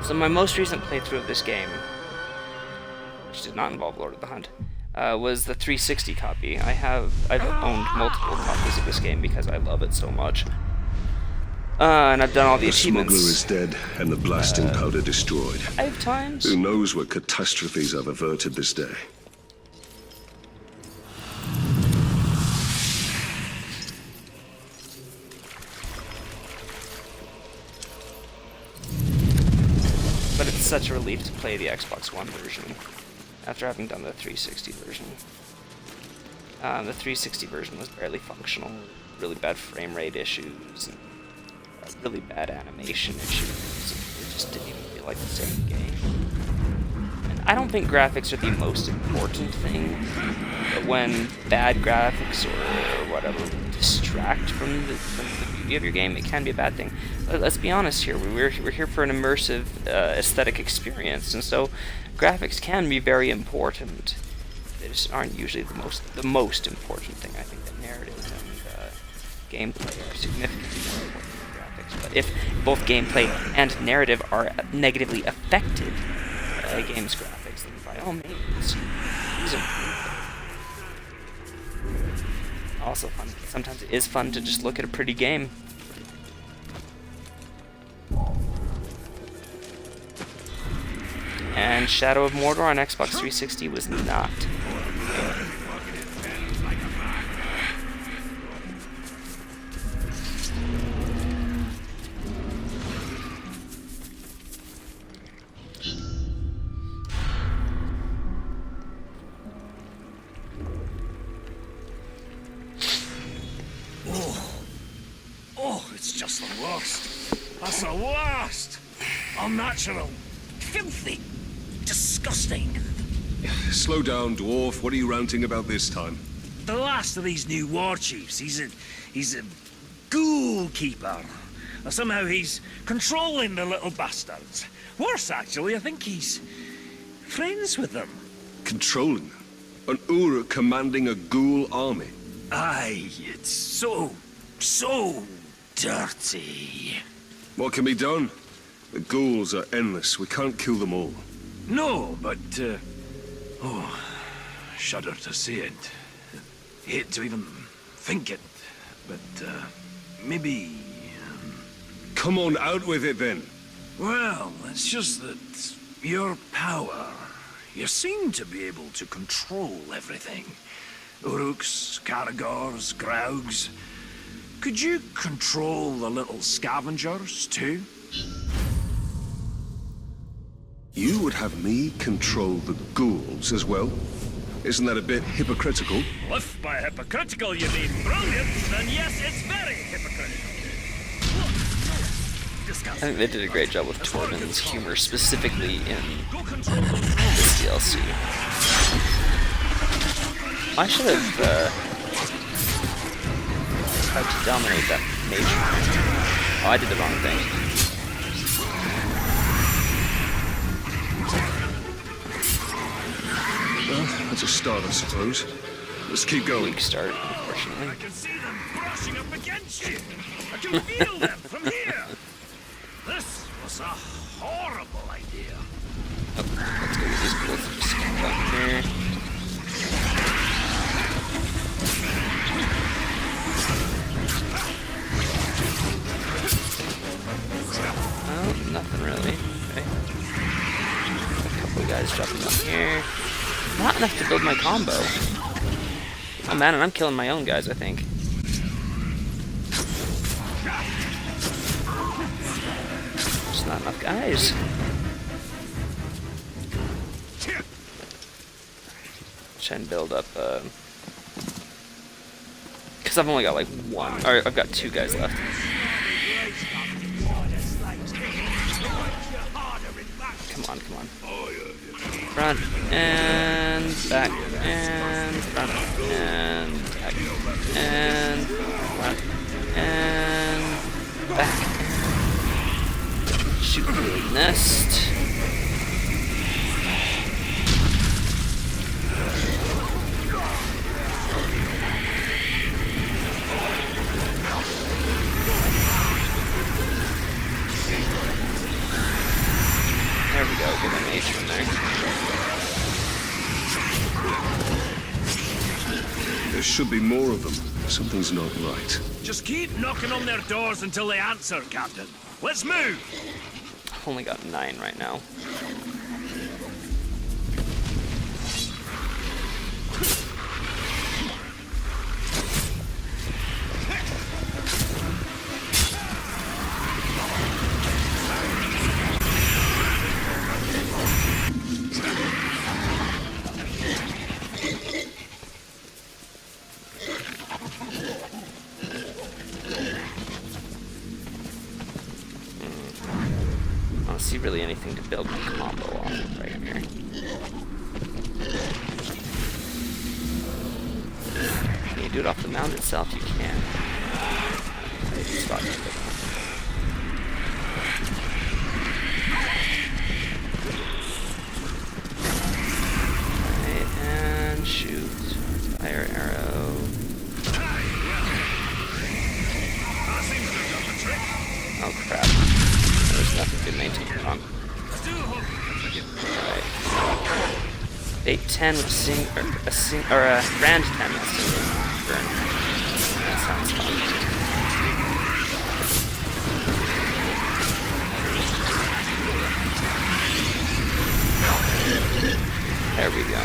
So my most recent playthrough of this game, which did not involve Lord of the Hunt, was the 360 copy. I've owned multiple copies of this game because I love it so much. And I've done all the achievements. The smuggler is dead and the blasting powder destroyed. 5 times? Who knows what catastrophes I've averted this day? But it's such a relief to play the Xbox One version after having done the 360 version. The 360 version was barely functional, really bad frame rate issues, and really bad animation issues. It just didn't even feel like the same game. And I don't think graphics are the most important thing, but when bad graphics or whatever distract from the beauty of your game, it can be a bad thing. But let's be honest here, we're here for an immersive aesthetic experience, and so graphics can be very important. They just aren't usually the most important thing. I think that narrative and gameplay are significantly more important than graphics. But if both gameplay and narrative are negatively affected by a game's graphics, then by all means, use them. Also fun. Sometimes it is fun to just look at a pretty game. And Shadow of Mordor on Xbox 360 was not. Oh, it's just the worst. That's the worst. Unnatural. Filthy. Disgusting. Slow down, dwarf. What are you ranting about this time? The last of these new war chiefs, he's a ghoul keeper. Somehow he's controlling the little bastards. Worse, actually, I think he's friends with them. Controlling? An Uruk commanding a ghoul army? Aye, it's so dirty. What can be done? The ghouls are endless. We can't kill them all. No, but, shudder to say it. Hate to even think it, but, maybe... Come on, out with it then. Well, it's just that your power, you seem to be able to control everything. Uruks, Caragors, Graugs. Could you control the little scavengers, too? You would have me control the ghouls as well? Isn't that a bit hypocritical? If by hypocritical you mean brilliant, then yes, it's very hypocritical. I think they did a great job with Torben's humor, specifically in this DLC. I should have tried to dominate that mage. Oh, I did the wrong thing. Well, that's a start, I suppose. Let's keep going. Weak start, unfortunately. I can see them brushing up against you. I can feel them from here. This was a horrible idea. Oh, let's go with these ghouls. Just come back here. Oh, nothing really. Okay. A couple of guys dropping up here. Not enough to build my combo. Oh man, and I'm killing my own guys, I think. Just not enough guys. Try and build up, because I've only got like one, or I've got two guys left. Come on, come on. Front and back and front and back and front and back. Shoot through the nest. There we go, get an H from there. There should be more of them. Something's not right. Just keep knocking on their doors until they answer, Captain. Let's move! I've only got 9 right now. I don't see really anything to build my combo off of right here. Can you do it off the mound itself? You can. Spot to build on. Right, and shoot. Fire arrow. Oh crap. There's nothing to maintain on. Alright. Bait 10 with a rand 10 with single burn. sounds fun. There we go.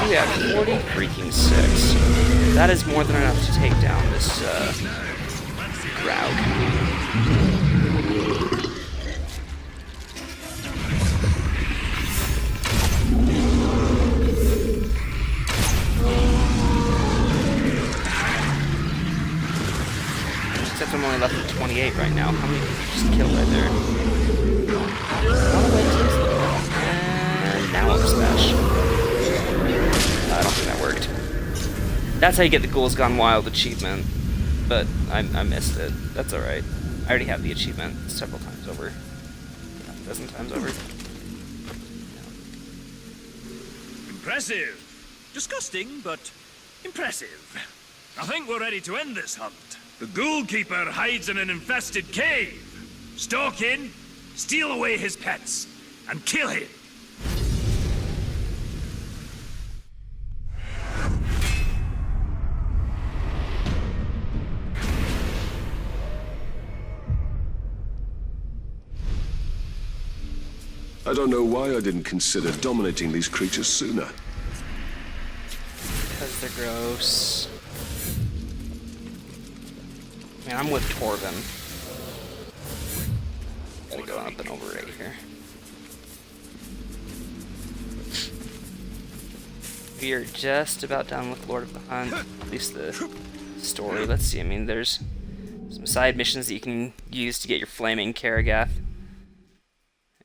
We have 40 freaking 6. That is more than enough to take down this crowd. Except I'm only left with 28 right now. How many did you just kill right there? And now I'll smash. I don't think that worked. That's how you get the Ghouls Gone Wild achievement, but I missed it. That's alright. I already have the achievement several times over. A dozen times over. Impressive. Disgusting, but impressive. I think we're ready to end this hunt. The Ghoul Keeper hides in an infested cave. Stalk in, steal away his pets, and kill him. I don't know why I didn't consider dominating these creatures sooner. Because they're gross. Man, I'm with Torvin. Gotta go up and over right here. We are just about done with Lord of the Hunt, at least the story. Let's see, I mean, there's some side missions that you can use to get your flaming Karagath.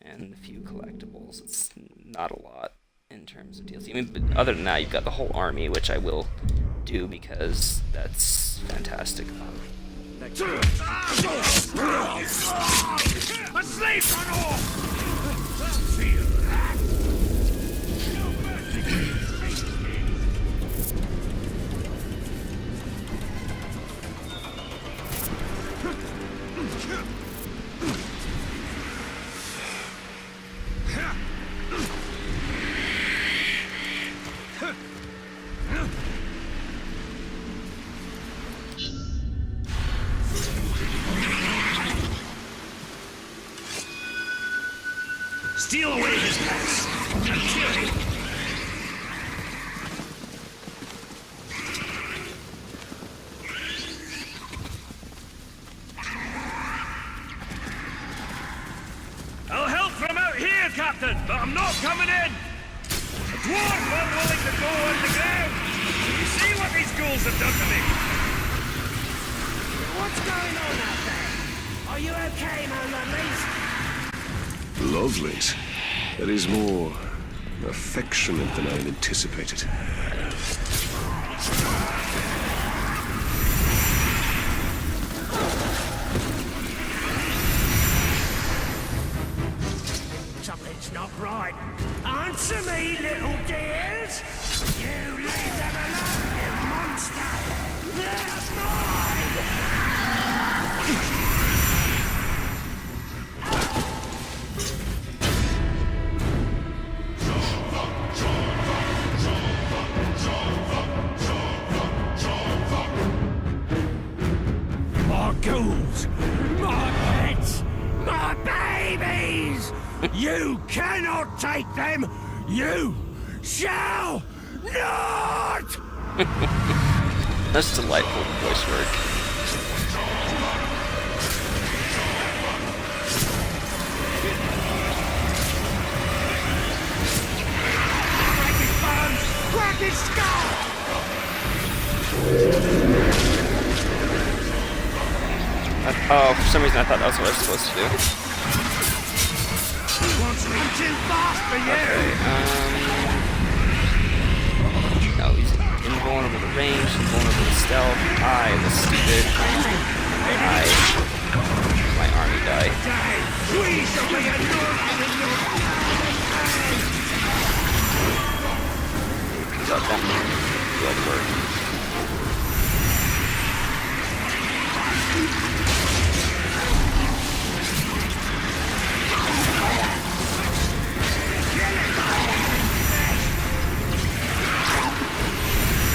And a few collectibles. It's not a lot in terms of DLC. I mean, but other than that, you've got the whole army, which I will do because that's fantastic. Asleep on all! Steal away his pets and kill him. I'll help from out here, Captain, but I'm not coming in. A dwarf unwilling to go underground. You see what these ghouls have done to me? What's going on out there? Are you okay, my lovelies? Lovelies? That is more affectionate than I had anticipated. Something's not right. Answer me, little dears! You leave them alone, you monster! They're mine! My ghouls! My pets! My babies! You cannot take them! You shall not! That's delightful voice work. Break his bones! Crack his skull! Oh, for some reason I thought that was what I was supposed to do. I'm too fast for you! No, he's invulnerable to range, invulnerable to stealth. I was stupid. My army died. We shall be annoyed in your Got them. do all the work.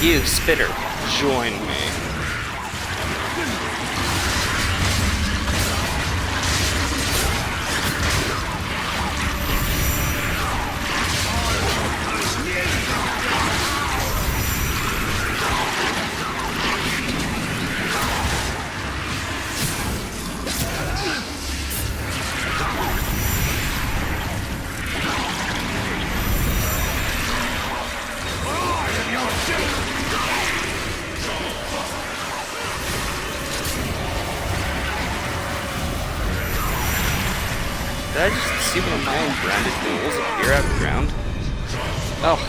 You, Spitter, join me. Did I just see one of my own branded ghouls appear out of the ground? Oh.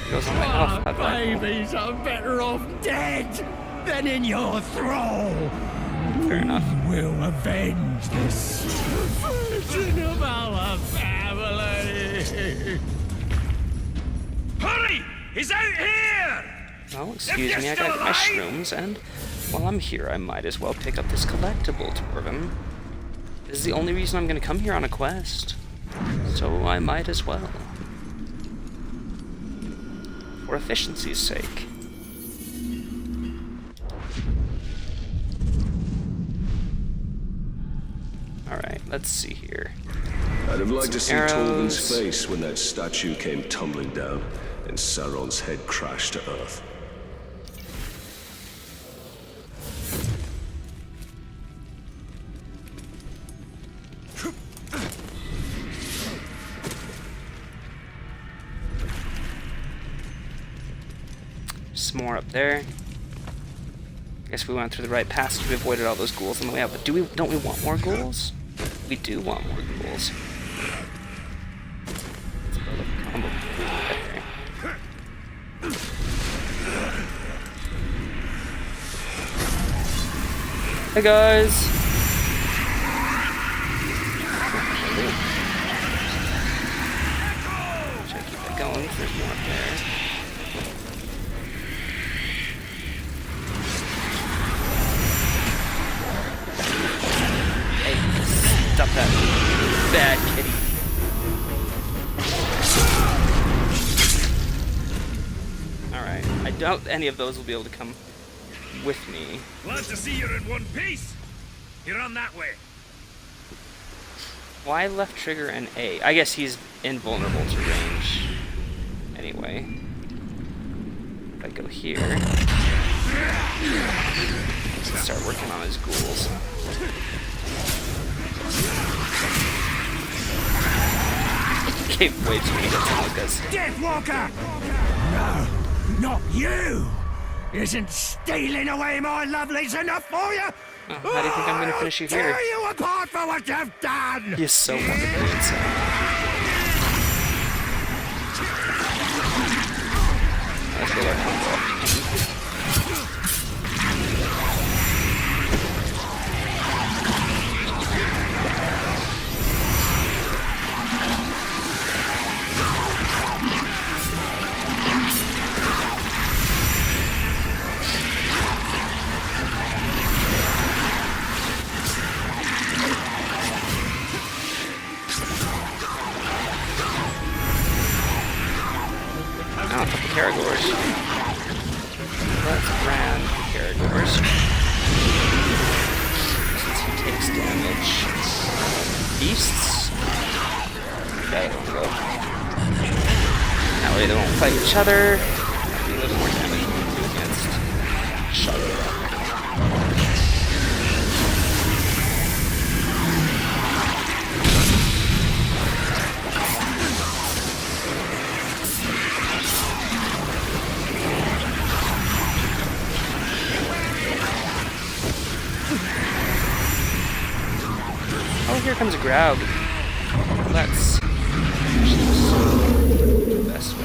He goes on my health. How Babies are better off dead than in your thrall. Fair enough. We'll avenge this version of our family. Hurry! He's out here! Well, excuse me, I gotta get my shrooms, and while I'm here, I might as well pick up this collectible, Dwarven. This is the only reason I'm gonna come here on a quest, so I might as well. For efficiency's sake. Alright, let's see here. I'd have liked to see arrows. Torben's face when that statue came tumbling down and Sauron's head crashed to earth. Some more up there. Guess we went through the right passage. We avoided all those ghouls on the way out. But don't we want more ghouls? We do want more ghouls. Let's build a combo right there. Hey guys. Should I keep that going? There's more up there. Stop that bad kitty. Alright, I doubt any of those will be able to come with me. Glad to see you're in one piece. You're on that way. Why left trigger and A? I guess he's invulnerable to range. Anyway. If I go here... Let's start working on his ghouls. Gave way too many hits on those guys. Deathwalker! No, not you! Isn't stealing away my lovelies enough for you? Oh, how do you think I'm gonna finish you here? Tear you apart for what you've done! He's so wonderfully insane. Let's go there. A couple Caragors. Let's brand the Caragors. Since he takes damage. Beasts. That won't go. That way they won't fight each other. That'll be a little more damage we can do against Shadow. Oh, here comes a Graug. Well, that's the best way.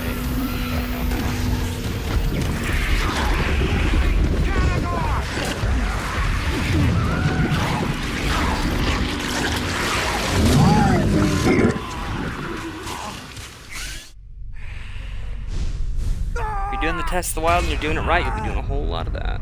You doing the test the wild and you're doing it right, you'll be doing a whole lot of that.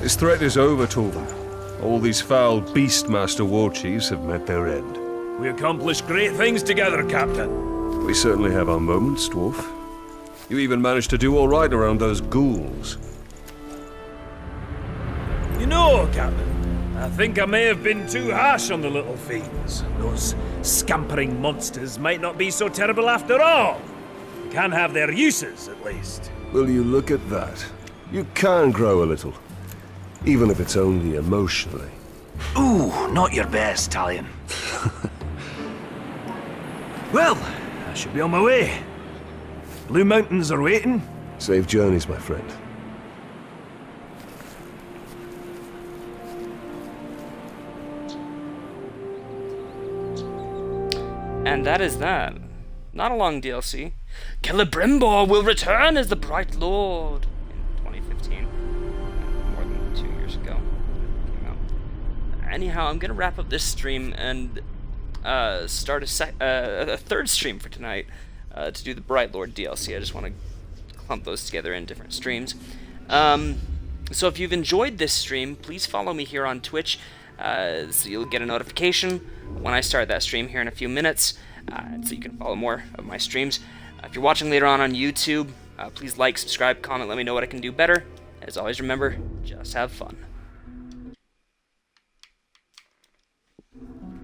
This threat is over, Torvald. All these foul Beastmaster war chiefs have met their end. We accomplished great things together, Captain. We certainly have our moments, Dwarf. You even managed to do all right around those ghouls. You know, Captain, I think I may have been too harsh on the little fiends. Those scampering monsters might not be so terrible after all. Can have their uses, at least. Will you look at that? You can grow a little. Even if it's only emotionally. Ooh, not your best, Talion. Well, I should be on my way. Blue Mountains are waiting. Safe journeys, my friend. And that is that. Not a long DLC. Celebrimbor will return as the Bright Lord in 2015. More than 2 years ago. Came out. Anyhow, I'm gonna wrap up this stream and start a third stream for tonight to do the Bright Lord DLC. I just want to clump those together in different streams. So if you've enjoyed this stream, please follow me here on Twitch, so you'll get a notification when I start that stream here in a few minutes, so you can follow more of my streams. If you're watching later on YouTube, please like, subscribe, comment, let me know what I can do better. As always, remember, just have fun.